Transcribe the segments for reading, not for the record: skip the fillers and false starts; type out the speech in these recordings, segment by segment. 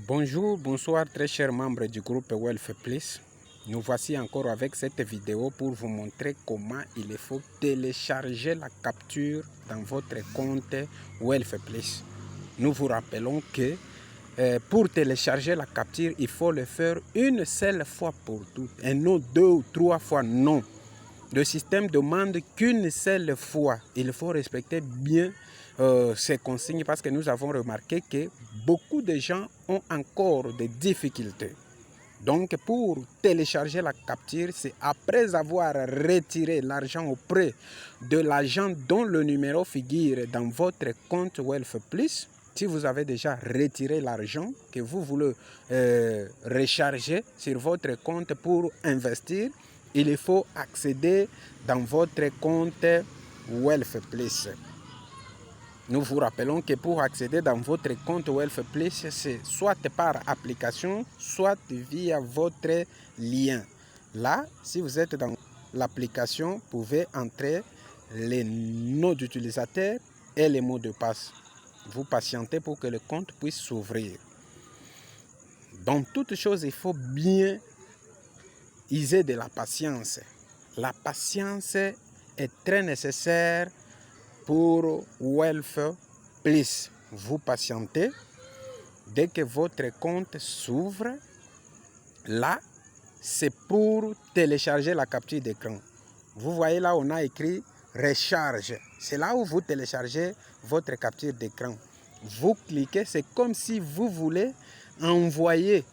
Bonjour, bonsoir très chers membres du groupe Wealth Plus. Nous voici encore avec cette vidéo pour vous montrer comment il faut télécharger la capture dans votre compte Wealth Plus. Nous vous rappelons que pour télécharger la capture, il faut le faire une seule fois pour toutes et non 2 ou 3 fois, non. Le système demande qu'une seule fois. Il faut respecter bien ces consignes parce que nous avons remarqué que beaucoup de gens ont encore des difficultés. Donc pour télécharger la capture, c'est après avoir retiré l'argent auprès de l'agent dont le numéro figure dans votre compte Wealth Plus. Si vous avez déjà retiré l'argent que vous voulez recharger sur votre compte pour investir, il faut accéder dans votre compte Wealth Plus. Nous vous rappelons que pour accéder dans votre compte Wealth Plus, c'est soit par application, soit via votre lien. Là, si vous êtes dans l'application, vous pouvez entrer les noms d'utilisateur et les mots de passe. Vous patientez pour que le compte puisse s'ouvrir. Dans toute chose, il faut bien user de la patience. La patience est très nécessaire pour Wealth Plus. Vous patientez. Dès que votre compte s'ouvre, là, c'est pour télécharger la capture d'écran. Vous voyez là, on a écrit recharge. C'est là où vous téléchargez votre capture d'écran. Vous cliquez, c'est comme si vous voulez envoyer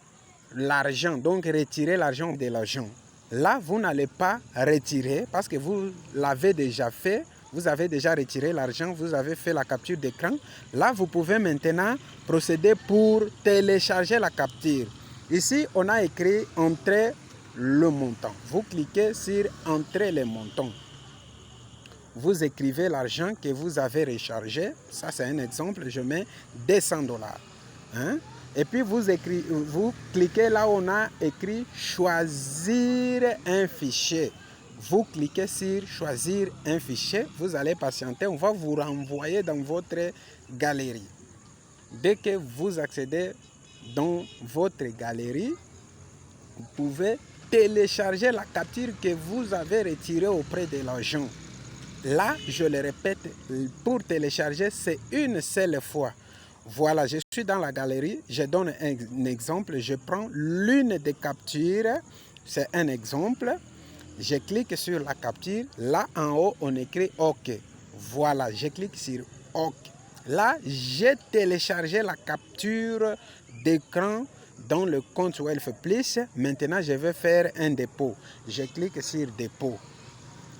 l'argent, donc retirer l'argent de l'agent. Là, vous n'allez pas retirer parce que vous l'avez déjà fait. Vous avez déjà retiré l'argent, vous avez fait la capture d'écran. Là, vous pouvez maintenant procéder pour télécharger la capture. Ici, on a écrit « Entrer le montant ». Vous cliquez sur « Entrer le montant ». Vous écrivez l'argent que vous avez rechargé. Ça, c'est un exemple. Je mets 200 $. Hein? Et puis, vous cliquez là où on a écrit « Choisir un fichier ». Vous cliquez sur « Choisir un fichier ». Vous allez patienter. On va vous renvoyer dans votre galerie. Dès que vous accédez dans votre galerie, vous pouvez télécharger la capture que vous avez retirée auprès de l'agent. Là, je le répète, pour télécharger, c'est une seule fois. Voilà, je suis dans la galerie, je donne un exemple, je prends l'une des captures, c'est un exemple. Je clique sur la capture, là en haut, on écrit OK. Voilà, je clique sur OK. Là, j'ai téléchargé la capture d'écran dans le compte Wealth Plus. Maintenant, je vais faire un dépôt. Je clique sur dépôt.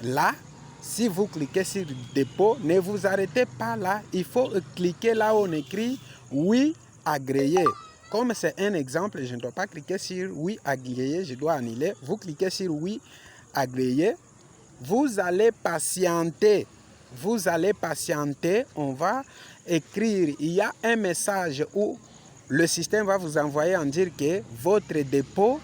Là, si vous cliquez sur dépôt, ne vous arrêtez pas là. Il faut cliquer là où on écrit oui, agréé. Comme c'est un exemple, je ne dois pas cliquer sur oui, agréé, je dois annuler. Vous cliquez sur oui, agréé. Vous allez patienter. Vous allez patienter. On va écrire. Il y a un message où le système va vous envoyer en dire que votre dépôt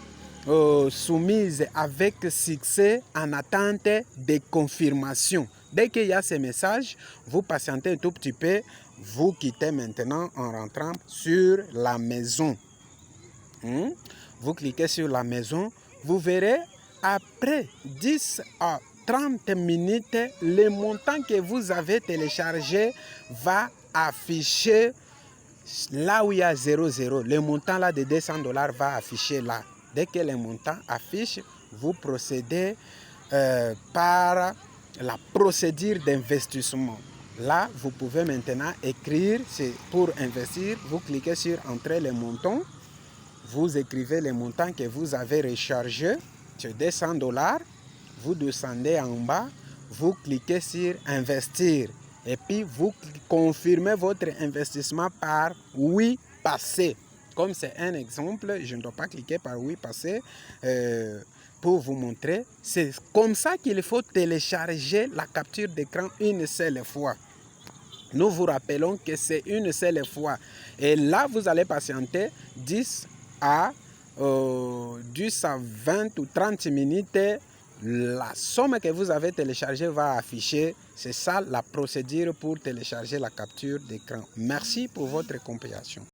soumise avec succès en attente de confirmation. Dès qu'il y a ce message, vous patientez un tout petit peu, vous quittez maintenant en rentrant sur la maison. Vous cliquez sur la maison, vous verrez après 10 à 30 minutes, le montant que vous avez téléchargé va afficher là où il y a 00. Le montant là de 200 $ va afficher là. Dès que le montant affiche, vous procédez par la procédure d'investissement. Là, vous pouvez maintenant écrire, c'est pour investir. Vous cliquez sur Entrer les montants. Vous écrivez les montants que vous avez rechargés, c'est 200 $. Vous descendez en bas, vous cliquez sur Investir. Et puis, vous confirmez votre investissement par Oui, passer. Comme c'est un exemple, je ne dois pas cliquer par Oui, passer pour vous montrer. C'est comme ça qu'il faut télécharger la capture d'écran une seule fois. Nous vous rappelons que c'est une seule fois. Et là, vous allez patienter 10 à 20 ou 30 minutes. La somme que vous avez téléchargée va afficher. C'est ça la procédure pour télécharger la capture d'écran. Merci pour votre compréhension.